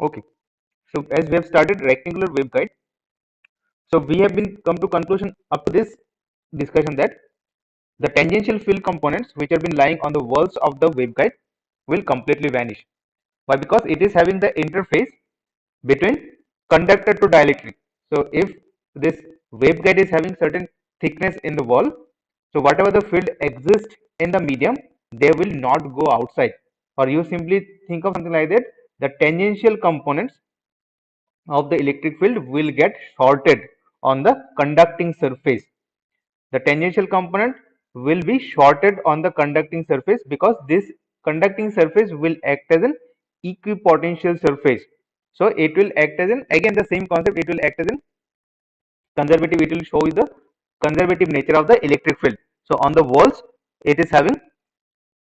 Okay. So as we have started rectangular waveguide, so we have been come to conclusion up to this discussion that the tangential field components which have been lying on the walls of the waveguide will completely vanish. Why? Because it is having the interface between conductor to dielectric. So if this waveguide is having certain thickness in the wall, so whatever the field exists in the medium, they will not go outside. Or you simply think of something like that, the tangential components of the electric field will get shorted on the conducting surface. The tangential component will be shorted on the conducting surface because this conducting surface will act as an equipotential surface. So it will act as an, again the same concept, it will act as an conservative, it will show you the conservative nature of the electric field. So on the walls it is having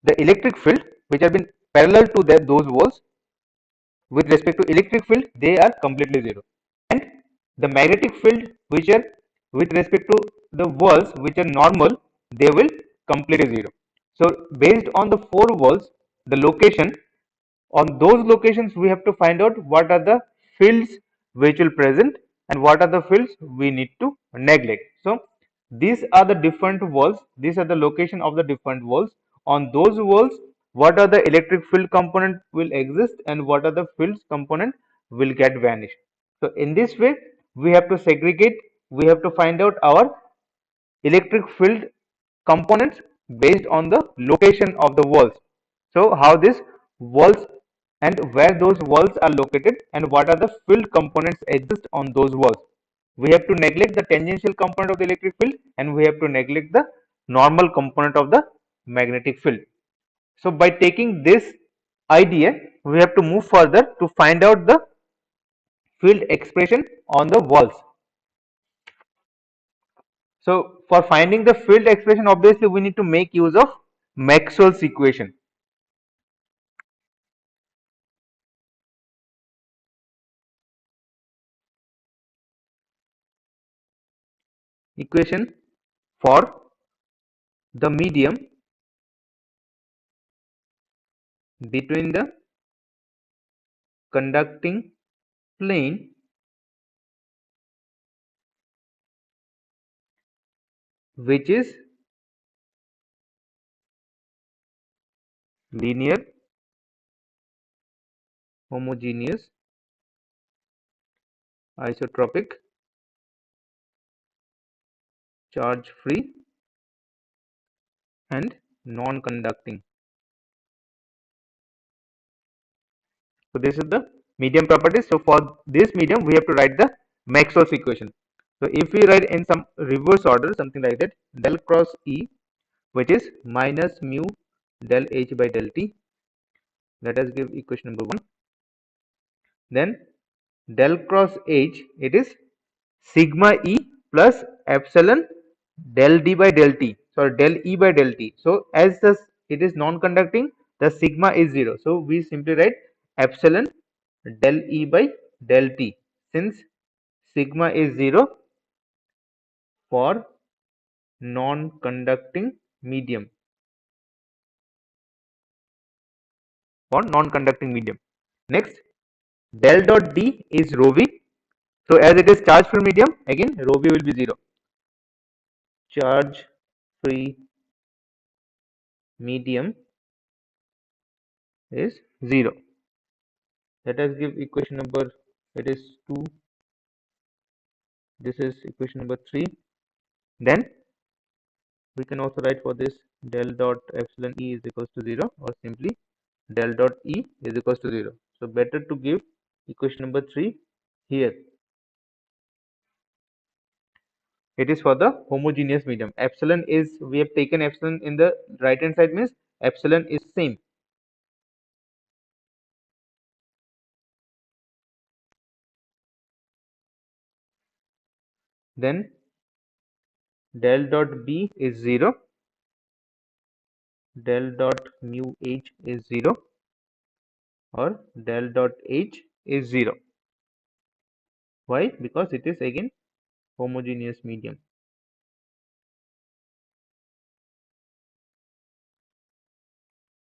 the electric field which have been parallel to those walls. With respect to electric field, they are completely zero. And the magnetic field which are with respect to the walls which are normal, they will completely zero. So based on the four walls, the location, on those locations we have to find out what are the fields which will present and what are the fields we need to neglect. So these are the different walls, these are the location of the different walls. On those walls, what are the electric field component will exist and what are the fields component will get vanished. So in this way we have to segregate, we have to find out our electric field components based on the location of the walls. So how these walls and where those walls are located and what are the field components exist on those walls. We have to neglect the tangential component of the electric field and we have to neglect the normal component of the magnetic field. So by taking this idea, we have to move further to find out the field expression on the walls. So for finding the field expression, obviously we need to make use of Maxwell's equation. Equation for the medium between the conducting plane which is linear, homogeneous, isotropic, charge free and non-conducting. So this is the medium properties. So for this medium we have to write the Maxwell's equation. So if we write in some reverse order, something like that, del cross E, which is minus mu del H by del T. Let us give equation number 1. Then del cross H, it is sigma E plus epsilon del D by del T. Sorry, del E by del T. So as this it is non-conducting, the sigma is 0. So we simply write epsilon del E by del T. Since sigma is 0 for non-conducting medium, for non-conducting medium. Next, del dot D is rho v. So as it is charge free medium, again rho v will be 0. Charge free medium is 0. Let us give equation number, it is 2. This is equation number 3. Then we can also write for this del dot epsilon E is equals to 0 or simply del dot E is equals to 0. So better to give equation number 3 here. It is for the homogeneous medium. Epsilon is, we have taken epsilon in the right hand side, means epsilon is same. Then del dot B is 0, del dot mu H is 0 or del dot H is 0. Why? Because it is again homogeneous medium.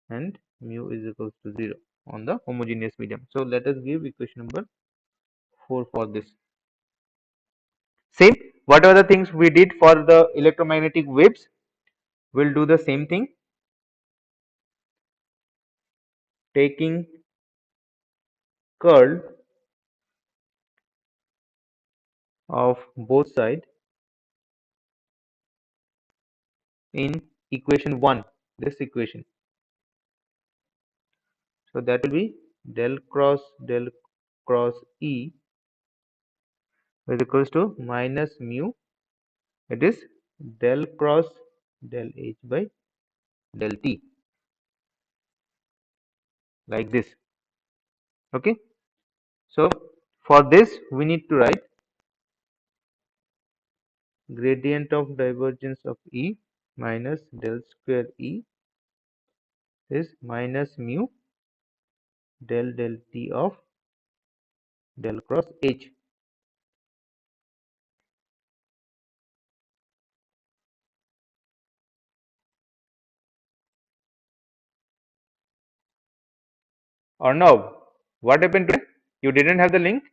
And mu is equals to 0. on the homogeneous medium. So let us give equation number 4 for this. Same, what are the things we did for the electromagnetic waves? We'll do the same thing, taking curl of both sides in equation 1, this equation. So that will be del cross E is equals to minus mu. It is del cross del H by del T, like this. Okay. So for this we need to write gradient of divergence of E minus del square E is minus mu del T of del cross H. Or no, what happened today? You didn't have the link?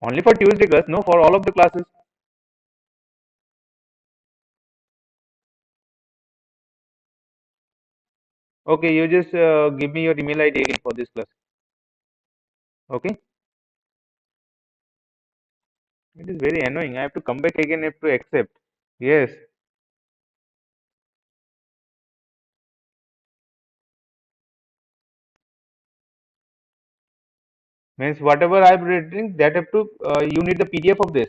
Only for Tuesday class? No, for all of the classes. Okay, you just give me your email ID again for this class. Okay. It is very annoying. I have to come back again. I have to accept. Yes. Means whatever I am reading, that have to you need the PDF of this.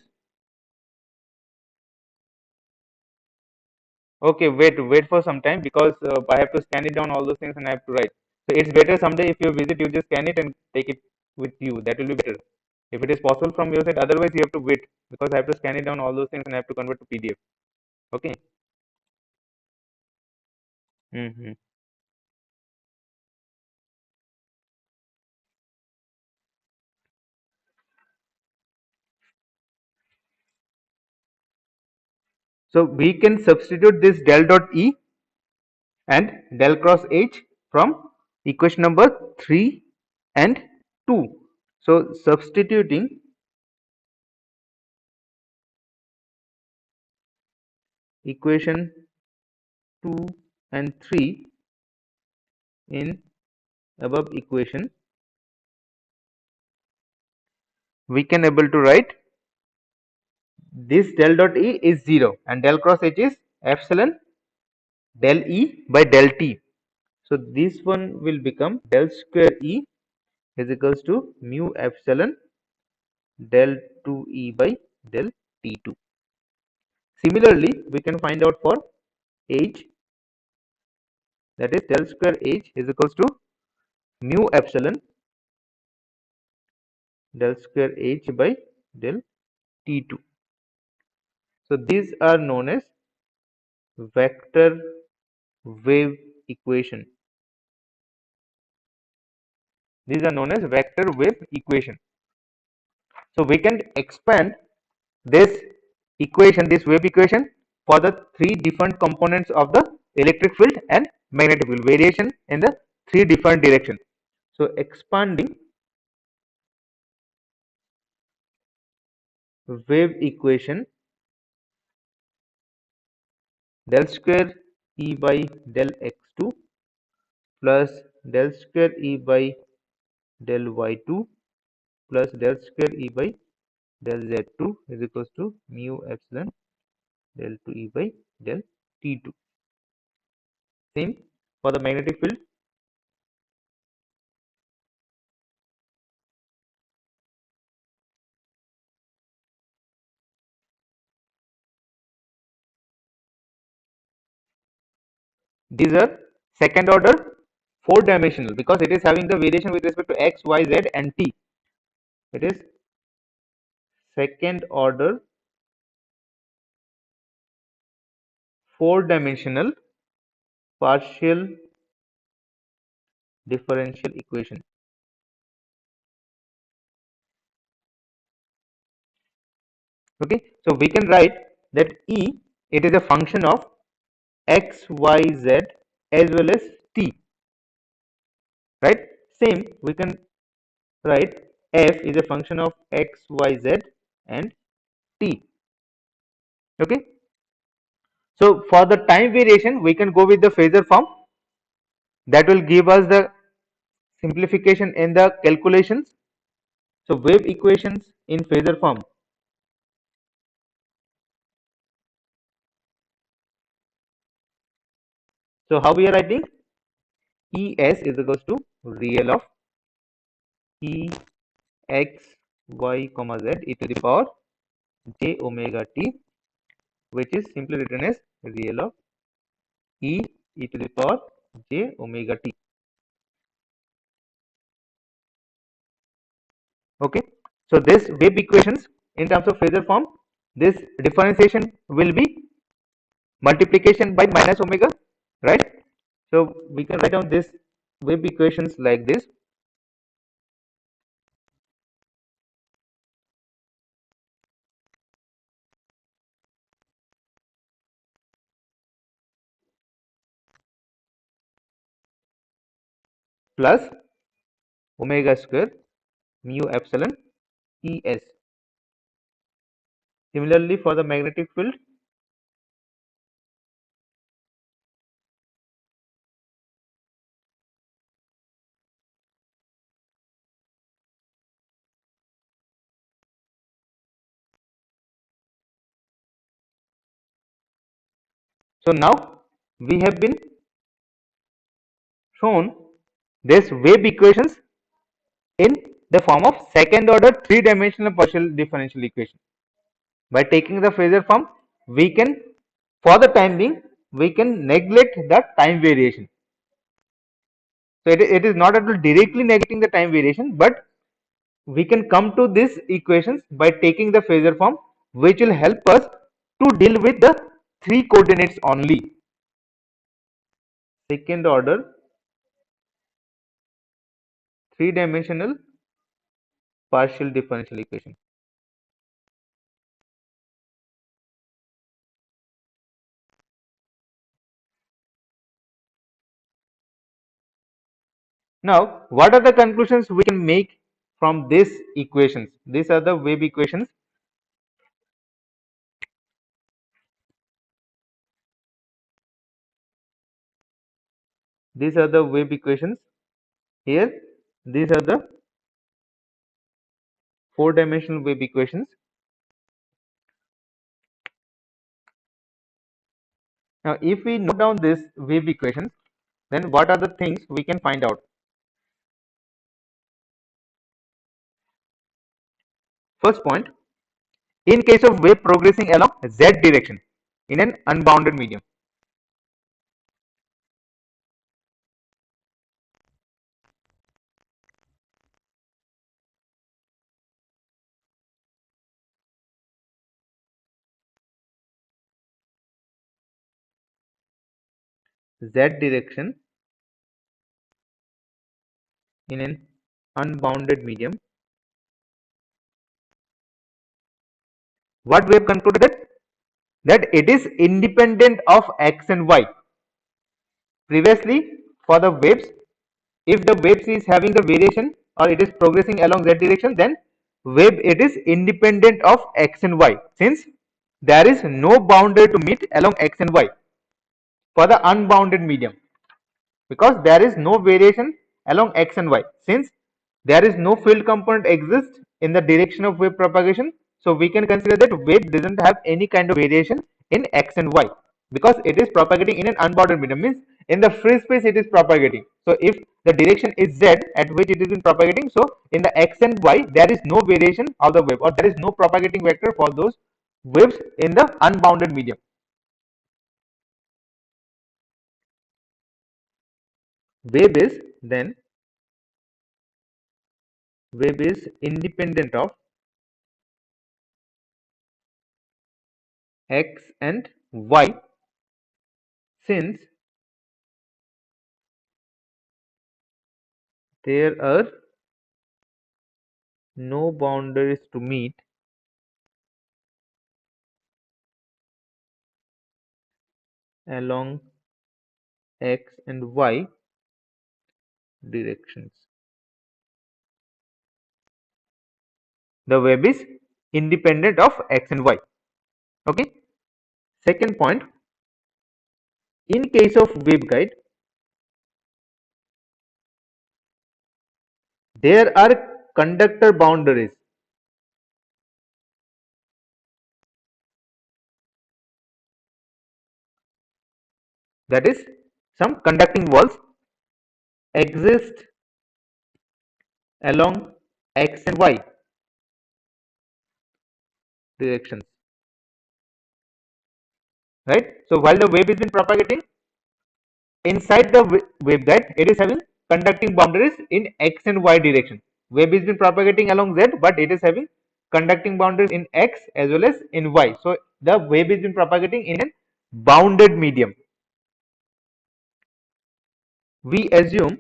Okay, wait for some time because I have to scan it down all those things and I have to write. So it's better someday if you visit, you just scan it and take it with you. That will be better if it is possible from your side. Otherwise, you have to wait because I have to scan it down all those things and I have to convert to PDF. Okay. Hmm. So we can substitute this del dot E and del cross H from equation number 3 and 2. So substituting equation 2 and 3 in above equation, we can able to write this del dot E is 0 and del cross H is epsilon del E by del T. So this one will become del square E is equals to mu epsilon del 2E by del T2. Similarly, we can find out for H, that is del square H is equals to mu epsilon del square H by del T2. So these are known as vector wave equation. These are known as vector wave equation. So we can expand this equation, this wave equation, for the three different components of the electric field and magnetic field, variation in the three different directions. So expanding wave equation, del square E by del x2 plus del square E by del y2 plus del square E by del z2 is equals to mu epsilon del 2E by del T2. Same for the magnetic field. These are second order, four dimensional because it is having the variation with respect to x, y, z and t. It is second order, four dimensional partial differential equation. Okay, so we can write that E, it is a function of x, y, z as well as t, right? Same, we can write f is a function of x, y, z and t. Okay. So for the time variation, we can go with the phasor form. That will give us the simplification in the calculations. So wave equations in phasor form. So how we are writing? Es is equals to real of e x y comma z e to the power j omega t, which is simply written as real of e to the power j omega t. Okay. So this wave equations in terms of phasor form, this differentiation will be multiplication by minus omega, right? So we can write down this wave equations like this. Plus omega square mu epsilon es. Similarly for the magnetic field, so now we have been shown this wave equations in the form of second order three-dimensional partial differential equation. By taking the phasor form, we can, for the time being, we can neglect the time variation. So it is not at all directly negating the time variation, but we can come to these equations by taking the phasor form, which will help us to deal with the three coordinates only. Second order three-dimensional partial differential equation. Now, what are the conclusions we can make from these equations? These are the wave equations. These are the wave equations. Here, these are the four-dimensional wave equations. Now, if we note down this wave equations, then what are the things we can find out? First point, in case of wave progressing along z direction in an unbounded medium, z direction in an unbounded medium, what we have concluded that it is independent of x and y. Previously, for the waves, if the waves is having the variation or it is progressing along z direction, then wave it is independent of x and y, since there is no boundary to meet along x and y for the unbounded medium, because there is no variation along x and y, since there is no field component exists in the direction of wave propagation. So we can consider that wave doesn't have any kind of variation in x and y, because it is propagating in an unbounded medium, means in the free space it is propagating. So if the direction is z at which it is been propagating, so in the x and y there is no variation of the wave, or there is no propagating vector for those waves in the unbounded medium. Wave is then wave is independent of x and y, since there are no boundaries to meet along x and y directions. The wave is independent of x and y. Okay. Second point, in case of waveguide, there are conductor boundaries. That is, some conducting walls exist along x and y directions. Right? So while the wave is been propagating inside the waveguide, it is having conducting boundaries in x and y direction. Wave is been propagating along z, but it is having conducting boundaries in x as well as in y. So the wave is been propagating in a bounded medium. We assume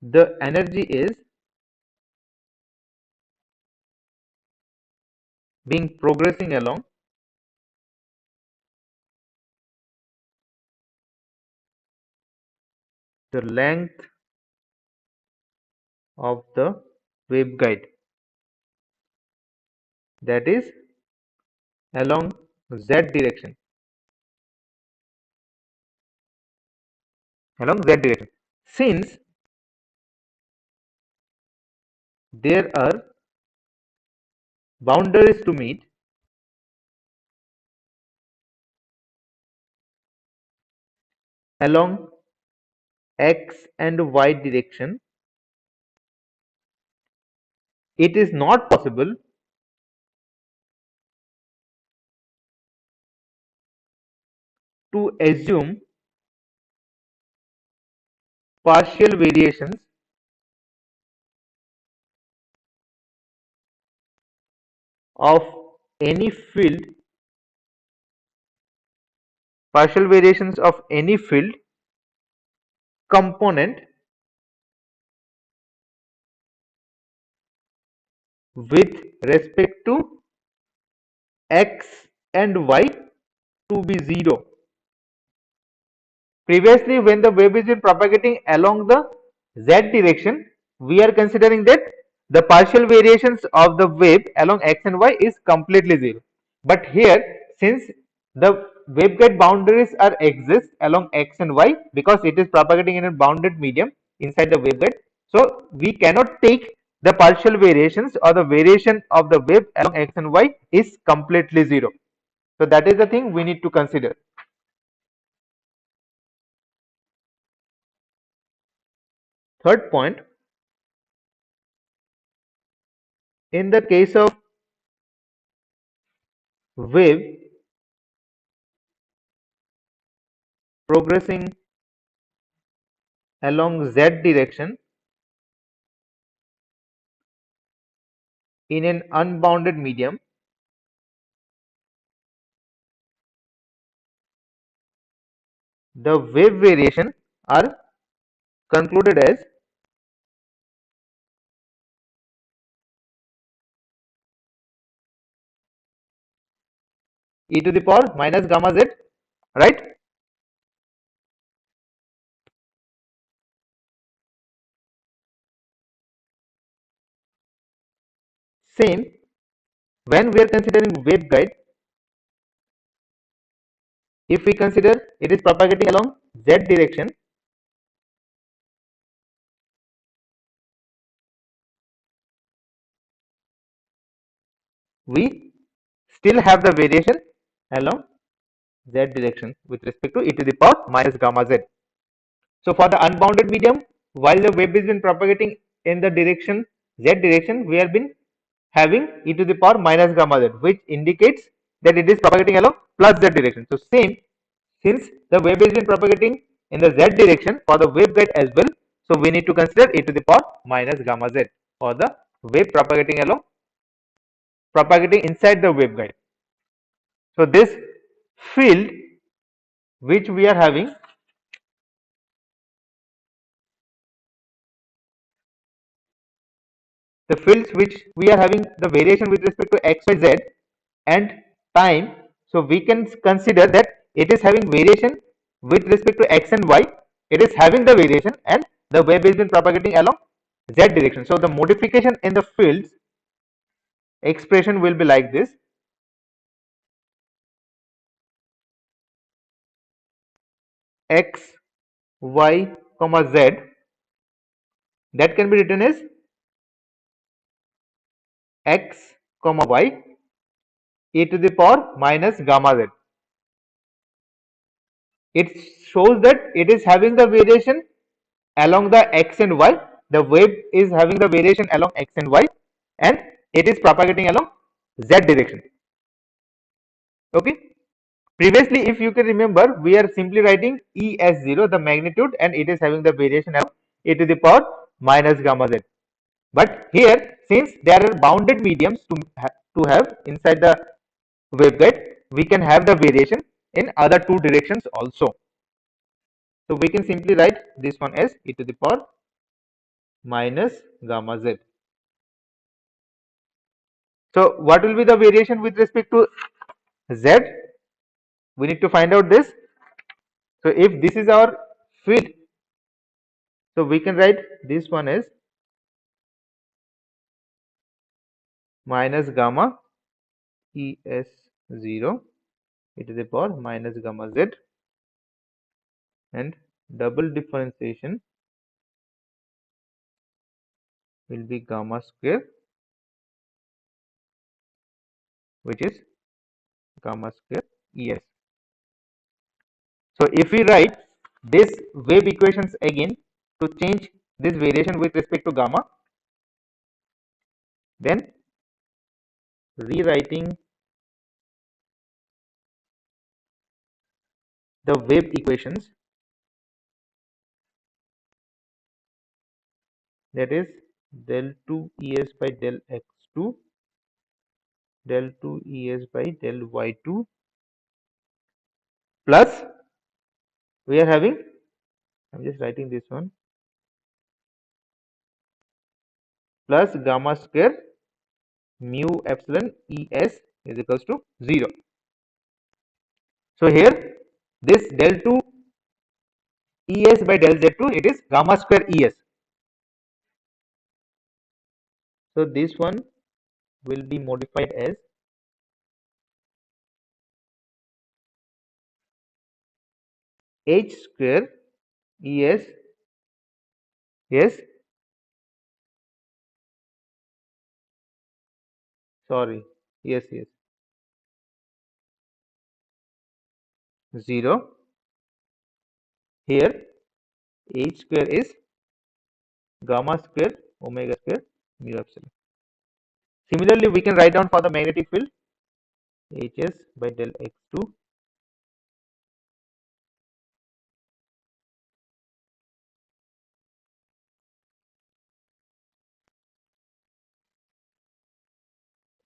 the energy is being progressing along the length of the waveguide, that is along z direction. Along z direction. Since there are boundaries to meet, along x and y direction, it is not possible to assume partial variations of any field, partial variations of any field component with respect to x and y to be zero. Previously, when the wave is been propagating along the z direction, we are considering that the partial variations of the wave along x and y is completely zero. But here, since the waveguide boundaries are exist along x and y, because it is propagating in a bounded medium inside the waveguide, so we cannot take the partial variations or the variation of the wave along x and y is completely zero. So that is the thing we need to consider. Third point, in the case of wave progressing along z direction in an unbounded medium, the wave variation are concluded as e to the power minus gamma z, right? Same, when we are considering waveguide, if we consider it is propagating along z direction, we still have the variation along z direction with respect to e to the power minus gamma z. So for the unbounded medium, while the wave is been propagating in the direction z direction, we have been having e to the power minus gamma z, which indicates that it is propagating along plus z direction. So same, since the wave is been propagating in the z direction for the waveguide as well, so we need to consider e to the power minus gamma z for the wave propagating inside the waveguide. So this field which we are having, the fields which we are having the variation with respect to x, y, z, and time, so we can consider that it is having variation with respect to x and y. It is having the variation and the wave is been propagating along z direction. So the modification in the fields expression will be like this: x, y, comma z, that can be written as x, comma y, e to the power minus gamma z. It shows that it is having the variation along the x and y. The wave is having the variation along x and y, and it is propagating along z direction. Okay. Previously, if you can remember, we are simply writing E as 0, the magnitude, and it is having the variation of e to the power minus gamma z. But here, since there are bounded mediums to have inside the waveguide, we can have the variation in other two directions also. So we can simply write this one as e to the power minus gamma z. So what will be the variation with respect to z? We need to find out this. So if this is our field, so we can write this one as minus gamma es0 e to the power minus gamma z, and double differentiation will be gamma square, which is gamma square es. So if we write this wave equations again to change this variation with respect to gamma, then rewriting the wave equations, that is del 2 es by del x2, del 2 es by del y2, plus we are having, I'm just writing this one, plus gamma square mu epsilon es is equals to 0. So here this del 2 es by del z2, it is gamma square es. So this one will be modified as h square es, yes, sorry, yes, 0. Here h square is gamma square omega square mu epsilon. Similarly, we can write down for the magnetic field hs by del x2.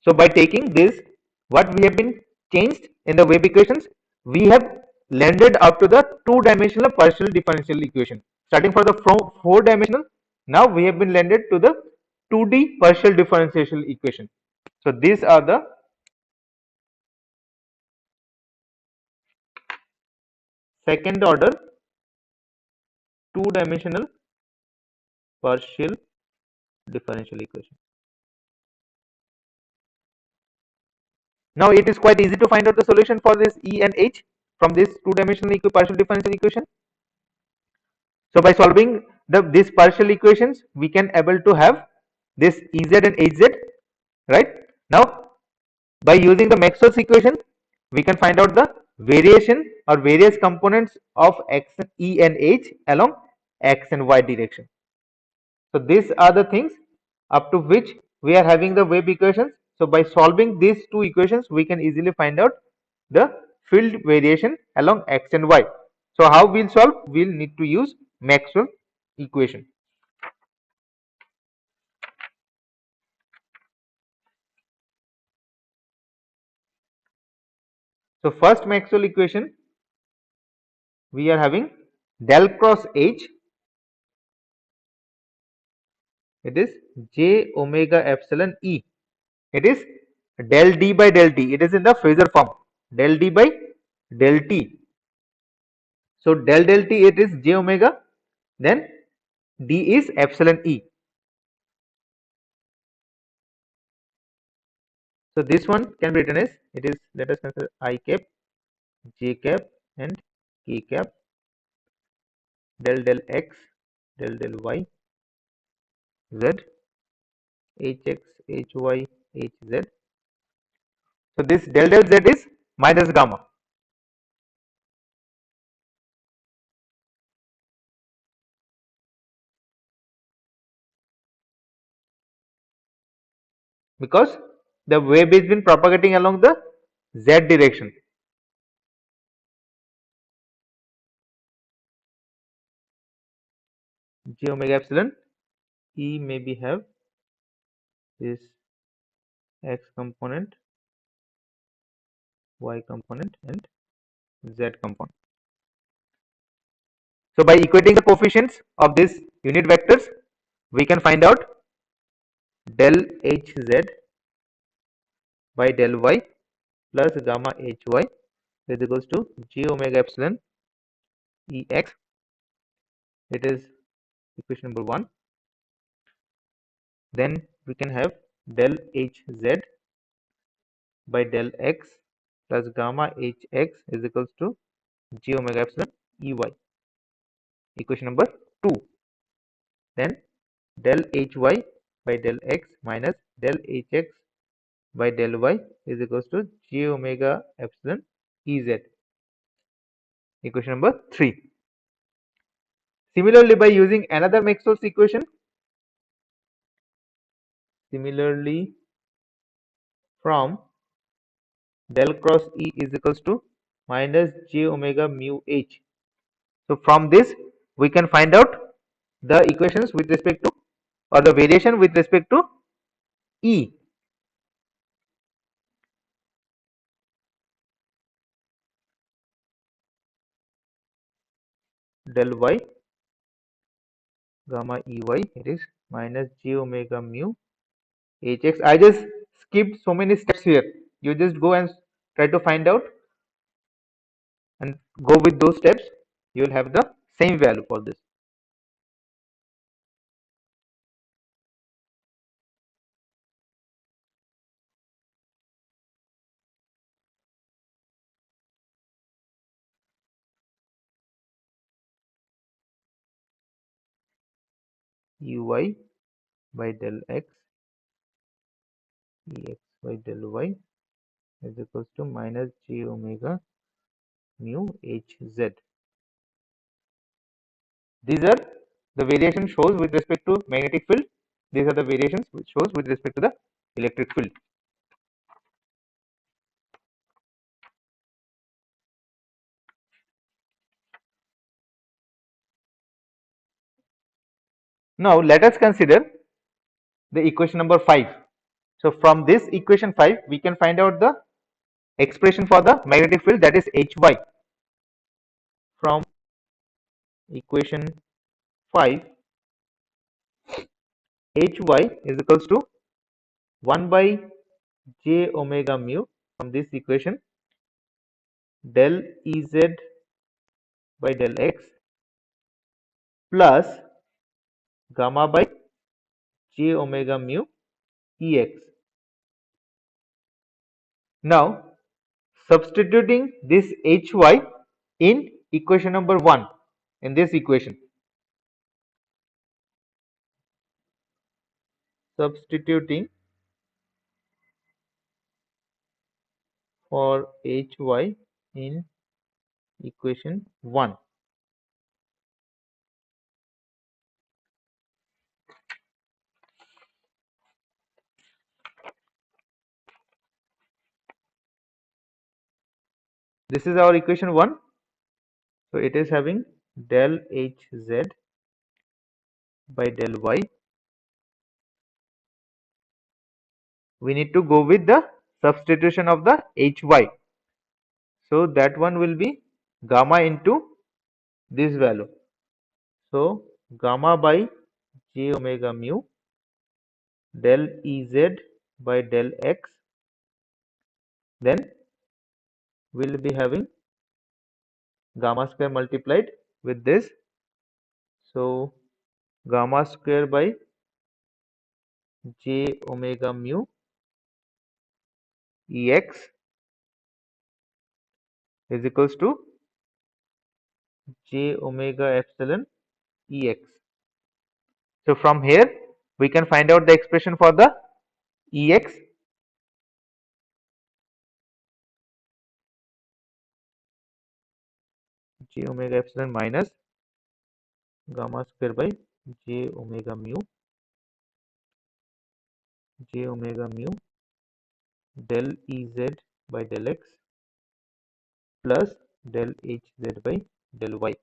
So by taking this, what we have been changed in the wave equations, we have landed up to the two-dimensional partial differential equation. Starting from the four-dimensional, now we have been landed to the 2D partial differential equation. So these are the second order two-dimensional partial differential equation. Now it is quite easy to find out the solution for this E and H from this two-dimensional partial differential equation. So by solving these partial equations, we can able to have this Ez and Hz, right? Now by using the Maxwell's equation, we can find out the variation or various components of x, E and H along x and y direction. So these are the things up to which we are having the wave equations. So by solving these two equations, we can easily find out the field variation along x and y. So how we'll solve? We'll need to use Maxwell equation. So first Maxwell equation, we are having del cross H, it is j omega epsilon E. It is del d by del t. It is in the phasor form. Del d by del t. So del t it is j omega. Then d is epsilon e. So this one can be written as it is. Let us consider I cap, j cap, and k cap. Del x, del y, z, hx, hy, hz. So this del z is minus gamma, because the wave is been propagating along the z direction. J omega epsilon e maybe have this x component, y component, and z component. So by equating the coefficients of these unit vectors, we can find out del hz by del y plus gamma hy is equals to j omega epsilon ex. It is equation number 1. Then we can have del hz by del x plus gamma hx is equals to j omega epsilon ey. Equation number 2. Then del hy by del x minus del hx by del y is equals to j omega epsilon ez. Equation number 3. Similarly, by using another Maxwell's equation, similarly from del cross E is equals to minus j omega mu h. So from this we can find out the equations with respect to, or the variation with respect to E. Del y gamma ey, it is minus j omega mu hx. I just skipped so many steps here. You just go and try to find out and go with those steps. You will have the same value for this. Ey by del x ex by del y is equals to minus j omega mu hz. These are the variation shows with respect to magnetic field. These are the variations which shows with respect to the electric field. Now let us consider the equation number 5. So from this equation 5 we can find out the expression for the magnetic field, that is Hy. From equation 5, Hy is equals to 1 by j omega mu, from this equation del Ez by del x plus gamma by j omega mu ex. Now substituting this Hy in equation number 1, in this equation, substituting for Hy in equation 1. This is our equation 1. So it is having del hz by del y. We need to go with the substitution of the hy. So that one will be gamma into this value. So gamma by j omega mu del Ez by del x then we'll be having gamma square multiplied with this. So gamma square by j omega mu Ex is equals to j omega epsilon Ex. So from here we can find out the expression for the Ex. J omega epsilon minus gamma square by j omega mu del Ez by del x plus del Hz by del y.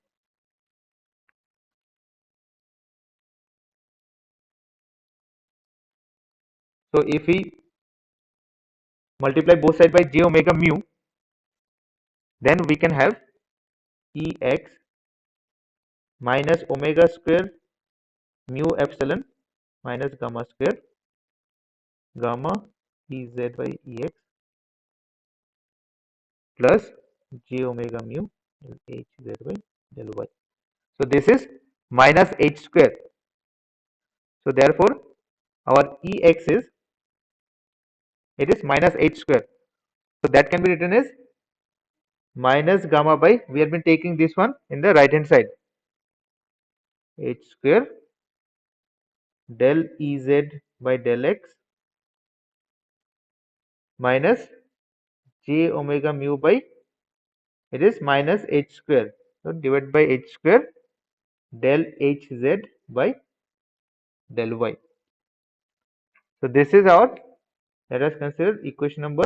So if we multiply both sides by j omega mu, then we can have Ex minus omega square mu epsilon minus gamma square gamma Ez by Ex plus j omega mu del Hz by del y. So this is minus h square. So therefore our Ex is, it is minus h square. So that can be written as minus gamma by, we have been taking this one in the right hand side, h square del Ez by del x minus j omega mu by, it is minus h square. So divided by h square del Hz by del y. So this is our, let us consider equation number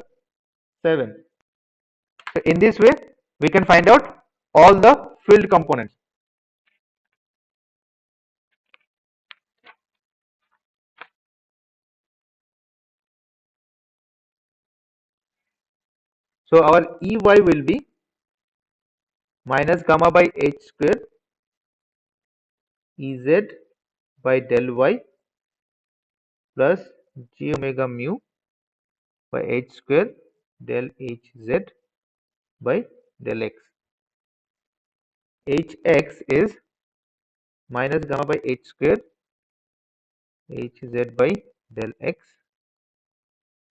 7. So in this way we can find out all the field components. So our Ey will be minus gamma by h square Ez by del y plus j omega mu by h square del Hz by del x. Hx is minus gamma by h square Hz by del x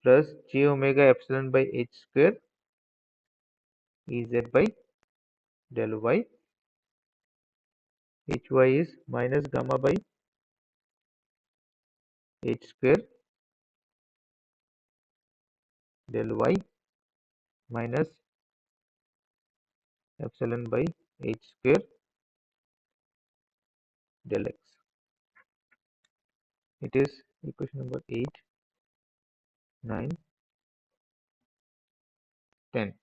plus j omega epsilon by h square Ez by del y. Hy is minus gamma by h square del y minus epsilon by h square del x. It is equation number 8, 9, 10.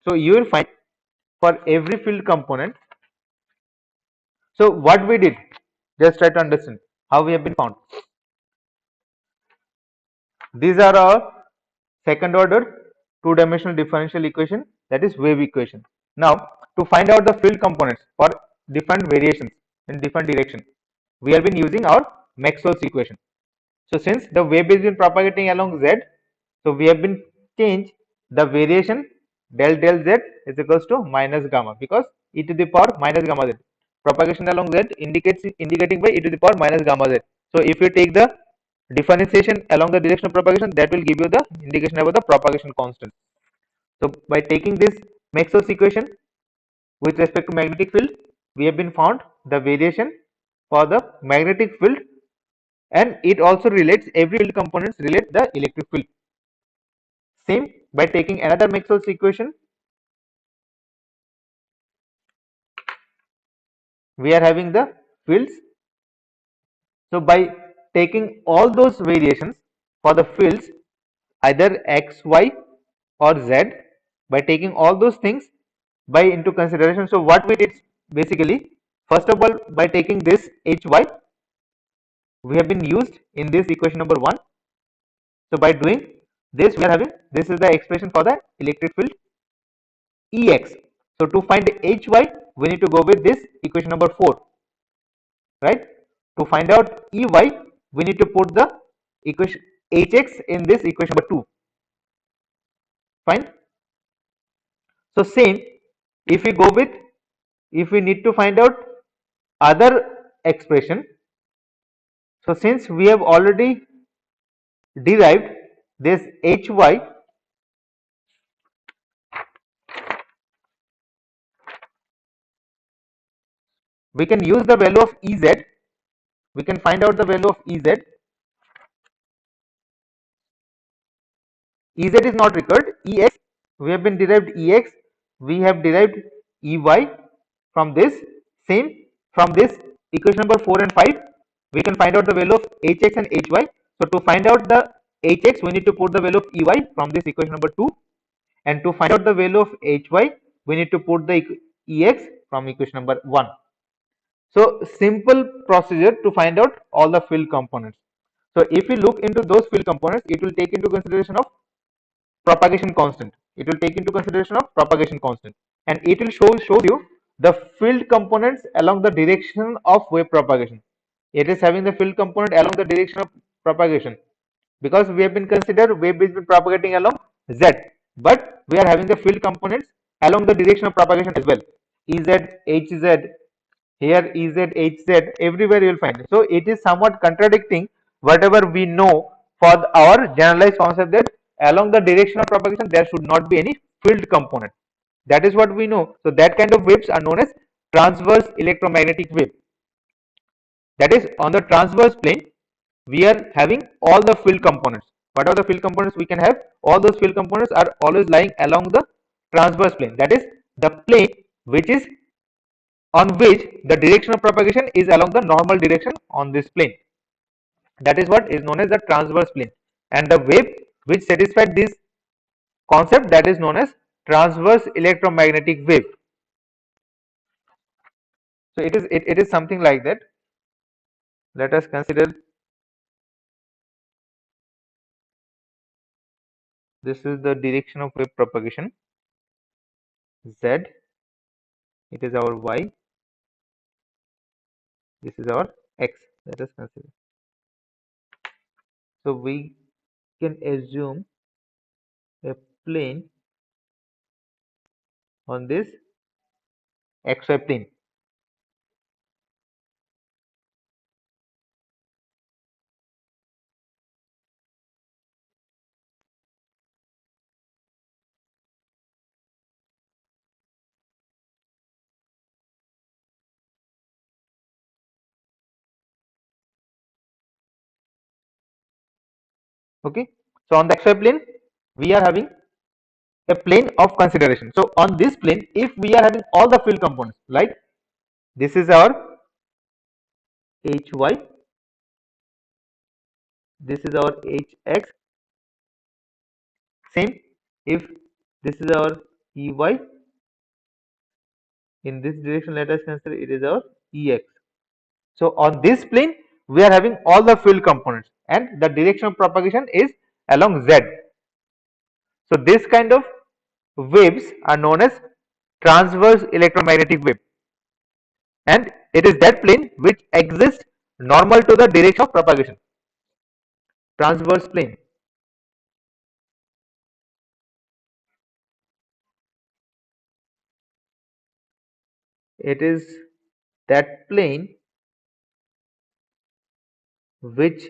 So you will find for every field component. So what we did, just try to understand how we have been found. These are our second order two-dimensional differential equation, that is wave equation. Now to find out the field components for different variations in different direction, we have been using our Maxwell's equation. So since the wave is been propagating along z, so we have been changed the variation del del z is equals to minus gamma, because e to the power minus gamma z. Propagation along z indicating by e to the power minus gamma z. So if you take the differentiation along the direction of propagation, that will give you the indication about the propagation constant. So by taking this Maxwell's equation with respect to magnetic field, we have been found the variation for the magnetic field, and it also relates, every field components relate the electric field. Same by taking another Maxwell's equation, we are having the fields. So by taking all those variations for the fields, either x, y or z, by taking all those things by into consideration, so what we did basically, first of all by taking this hy, we have been used in this equation number 1. So by doing this, we are having, this is the expression for the electric field Ex. So to find Hy, we need to go with this equation number 4, right? To find out Ey, we need to put the equation hx in this equation number 2. Fine. So same, if we go with, if we need to find out other expression, so since we have already derived this hy, we can use the value of ez, we can find out the value of ez. Ez is not required, ex, we have been derived ex, we have derived ey from this. Same, from this equation number 4 and 5, we can find out the value of hx and hy. So to find out the hx, we need to put the value of ey from this equation number 2, and to find out the value of hy, we need to put the ex from equation number 1. So simple procedure to find out all the field components. So if we look into those field components, it will take into consideration of propagation constant. It will take into consideration of propagation constant, and it will show you the field components along the direction of wave propagation. It is having the field component along the direction of propagation, because we have been considered wave is been propagating along z, but we are having the field components along the direction of propagation as well. Ez, hz, here ez, hz, everywhere you will find it. So it is somewhat contradicting whatever we know for our generalized concept that along the direction of propagation there should not be any field component. That is what we know. So that kind of waves are known as transverse electromagnetic wave. That is, on the transverse plane we are having all the field components. What are the field components we can have? All those field components are always lying along the transverse plane. That is the plane which is on which the direction of propagation is along the normal direction on this plane. That is what is known as the transverse plane, and the wave which satisfies this concept, that is known as transverse electromagnetic wave. So it is something like that. Let us consider this is the direction of wave propagation z, it is our y, this is our x. Let us consider. So we can assume a plane on this xy plane. Okay, so on the xy plane we are having a plane of consideration. So on this plane, if we are having all the field components, like this is our hy, this is our hx, same, if this is our ey, in this direction let us consider it is our ex. So on this plane we are having all the field components, and the direction of propagation is along z. So this kind of waves are known as transverse electromagnetic wave, and it is that plane which exists normal to the direction of propagation, transverse plane. It is that plane which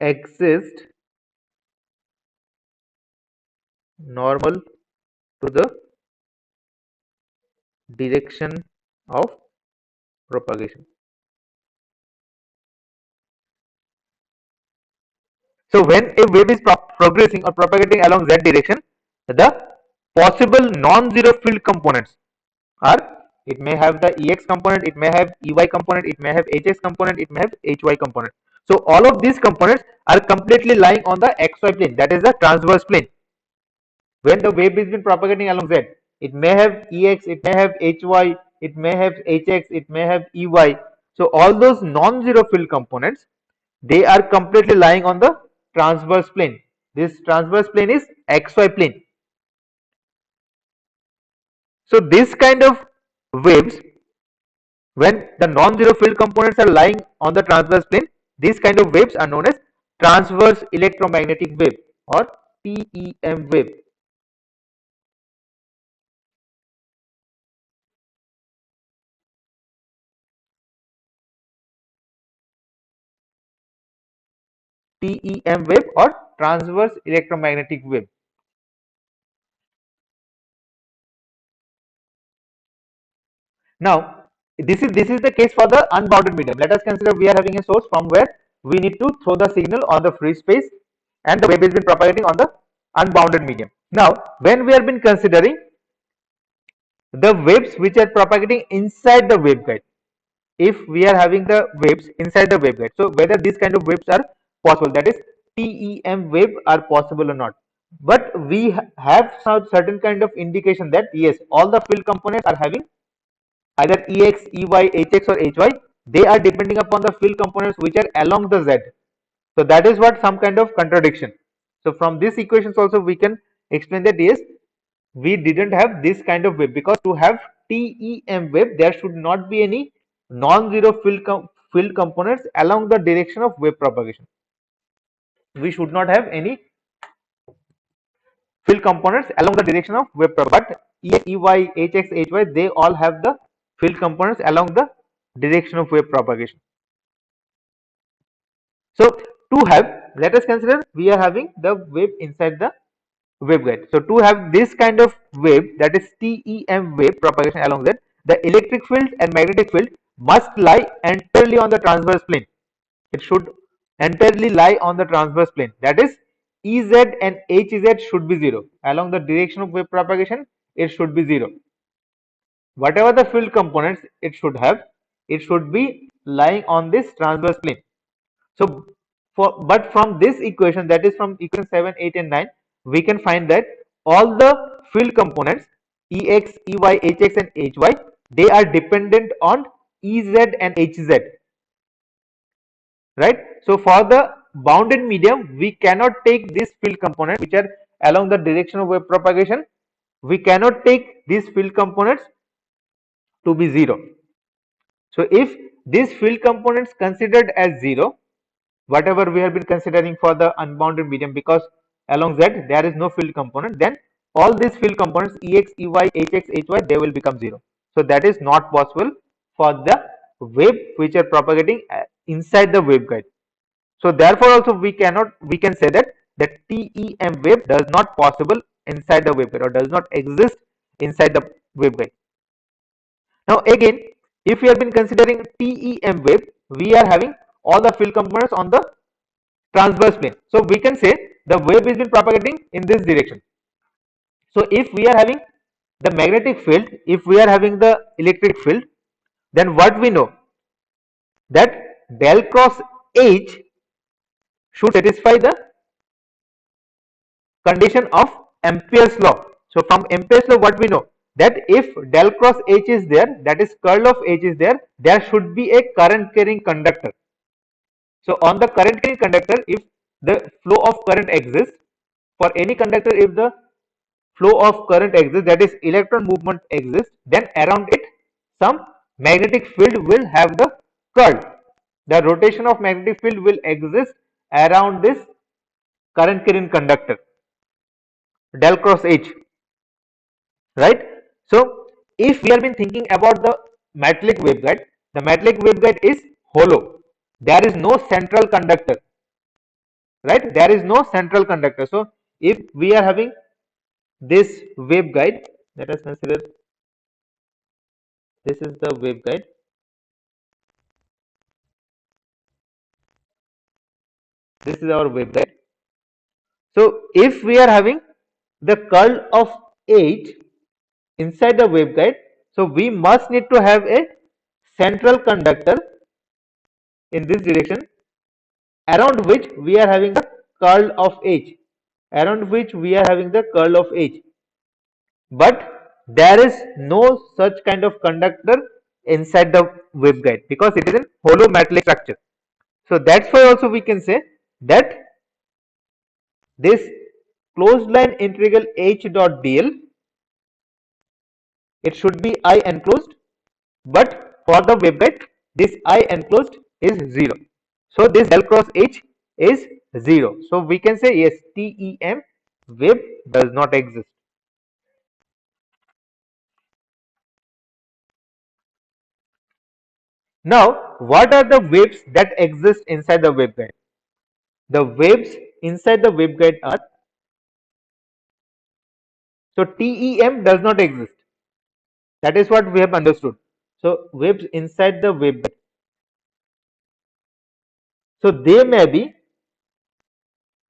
exists normal to the direction of propagation. So when a wave is progressing or propagating along z direction, the possible non-zero field components are, it may have the ex component, it may have ey component, it may have hx component, it may have hy component. So all of these components are completely lying on the xy plane, that is the transverse plane. When the wave is been propagating along z, it may have ex, it may have hy, it may have hx, it may have ey. So all those non-zero field components, they are completely lying on the transverse plane. This transverse plane is xy plane. So this kind of waves, when the non-zero field components are lying on the transverse plane, These kind of waves are known as transverse electromagnetic wave or TEM wave. TEM wave or transverse electromagnetic wave. Now, this is the case for the unbounded medium. Let us consider we are having a source from where we need to throw the signal on the free space, and the wave has been propagating on the unbounded medium. Now, when we have been considering the waves which are propagating inside the waveguide, if we are having the waves inside the waveguide, so whether these kind of waves are possible, that is TEM wave are possible or not. But we have some certain kind of indication that yes, all the field components are having either Ex, Ey, Hx or Hy. They are depending upon the field components which are along the Z. So that is what some kind of contradiction. So from these equations also we can explain that yes, we didn't have this kind of wave, because to have TEM wave there should not be any non-zero field components along the direction of wave propagation. We should not have any field components along the direction of wave propagation. But Ex, Ey, Hx, Hy, they all have the field components along the direction of wave propagation. So to have, let us consider we are having the wave inside the waveguide. So to have this kind of wave, that is TEM wave propagation along that, the electric field and magnetic field must lie entirely on the transverse plane. It should entirely lie on the transverse plane. That is Ez and Hz should be zero. Along the direction of wave propagation, it should be zero. Whatever the field components it should have, it should be lying on this transverse plane. So but from this equation, that is from equation 7, 8 and 9, we can find that all the field components Ex, Ey, Hx and Hy, they are dependent on Ez and Hz, right? So for the bounded medium, we cannot take these field components which are along the direction of wave propagation. We cannot take these field components to be zero. So if these field components considered as zero, whatever we have been considering for the unbounded medium, because along Z there is no field component, then all these field components Ex, Ey, Hx, Hy, they will become zero. So that is not possible for the wave which are propagating inside the waveguide. So therefore also we can say that the TEM wave does not possible inside the waveguide or does not exist inside the waveguide. Now again, if we have been considering TEM wave, we are having all the field components on the transverse plane. So we can say the wave is been propagating in this direction. So if we are having the magnetic field, if we are having the electric field, then what we know that del cross H should satisfy the condition of Ampere's law. So from Ampere's law, what we know that if del cross H is there, that is curl of H is there, there should be a current carrying conductor. So on the current carrying conductor, if the flow of current exists, for any conductor, if the flow of current exists, that is electron movement exists, then around it some magnetic field will have the curl. The rotation of magnetic field will exist around this current carrying conductor del cross H, right? So if we have been thinking about the metallic waveguide, the metallic waveguide is hollow. There is no central conductor, right? There is no central conductor. So if we are having this waveguide, let us consider this is the waveguide. This is our waveguide. So if we are having the curl of H inside the waveguide, so we must need to have a central conductor in this direction around which we are having the curl of H, around which we are having the curl of H. But there is no such kind of conductor inside the waveguide because it is a hollow metallic structure. So that's why also we can say that this closed line integral H dot dl, it should be I enclosed, but for the waveguide this I enclosed is 0. So this del cross H is 0. So we can say yes, TEM wave does not exist. Now, what are the waves that exist inside the waveguide? The waves inside the waveguide are, so TEM does not exist. That is what we have understood. So waves inside the waveguide. So they may be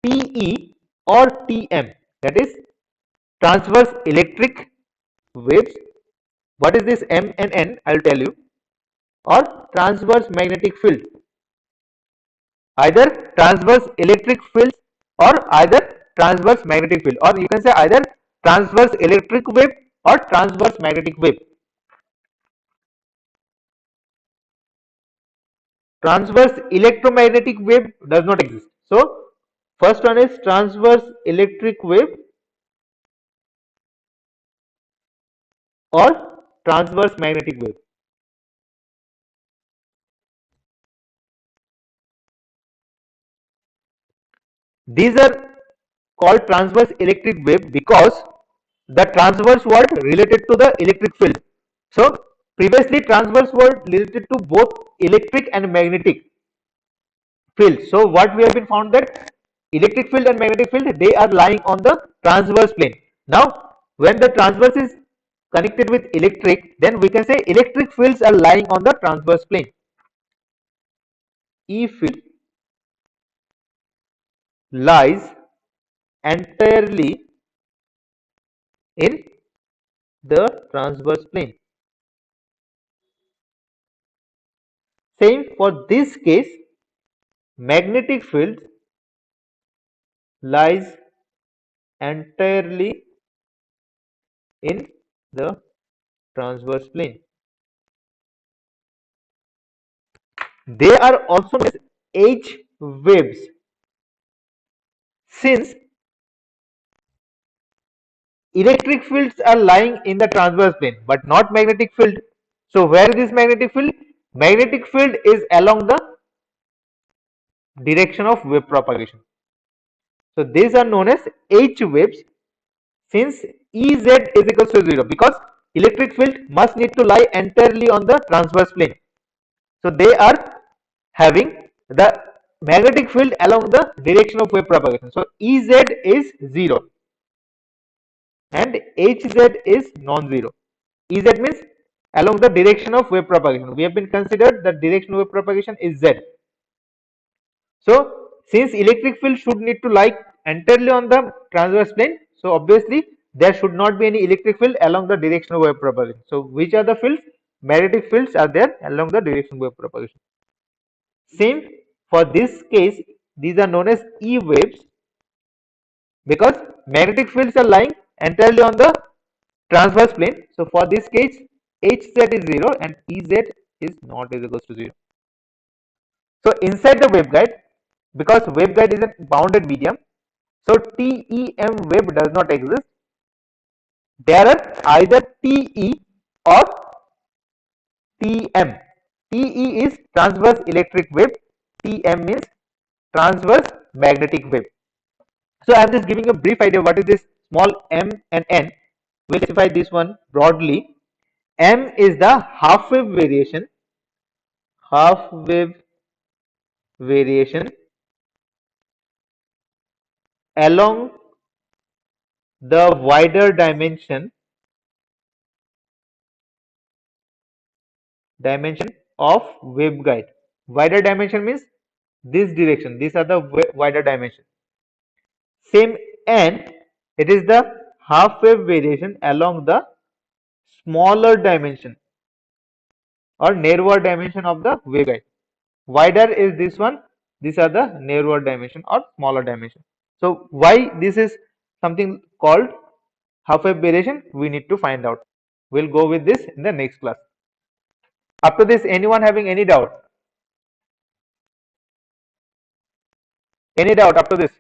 TE or TM. That is transverse electric waves. What is this M and N? I'll tell you. Or transverse magnetic field. Either transverse electric fields or either transverse magnetic field, or you can say either transverse electric wave or transverse magnetic wave. Transverse electromagnetic wave does not exist. So first one is transverse electric wave or transverse magnetic wave. These are called transverse electric wave because the transverse word related to the electric field. So previously transverse word related to both electric and magnetic field. So what we have been found that electric field and magnetic field, they are lying on the transverse plane. Now when the transverse is connected with electric, then we can say electric fields are lying on the transverse plane. E field lies entirely in the transverse plane. Same for this case, magnetic field lies entirely in the transverse plane. They are also known as H waves since electric fields are lying in the transverse plane but not magnetic field. So where is this magnetic field? Magnetic field is along the direction of wave propagation. So these are known as H waves since Ez is equals to 0 because electric field must need to lie entirely on the transverse plane. So they are having the magnetic field along the direction of wave propagation. So Ez is 0 and Hz is non-zero. Ez means along the direction of wave propagation. We have been considered the direction of wave propagation is Z. So since electric field should need to lie entirely on the transverse plane, so obviously there should not be any electric field along the direction of wave propagation. So which are the fields? Magnetic fields are there along the direction of wave propagation. Same for this case, these are known as E waves because magnetic fields are lying entirely on the transverse plane. So for this case, Hz is 0 and Ez is not is equals to 0. So inside the waveguide, because waveguide is a bounded medium, so TEM wave does not exist. There are either TE or TM. TE is transverse electric wave, TM means transverse magnetic wave. So I am just giving a brief idea what is this small m and n. We'll specify this one broadly. M is the half wave variation along the wider dimension of waveguide. Wider dimension means this direction. These are the wider dimension. Same n, it is the half wave variation along the smaller dimension or narrower dimension of the waveguide. Wider is this one. These are the narrower dimension or smaller dimension. So why this is something called half wave variation? We need to find out. We'll go with this in the next class. Up to this, anyone having any doubt? Any doubt up to this?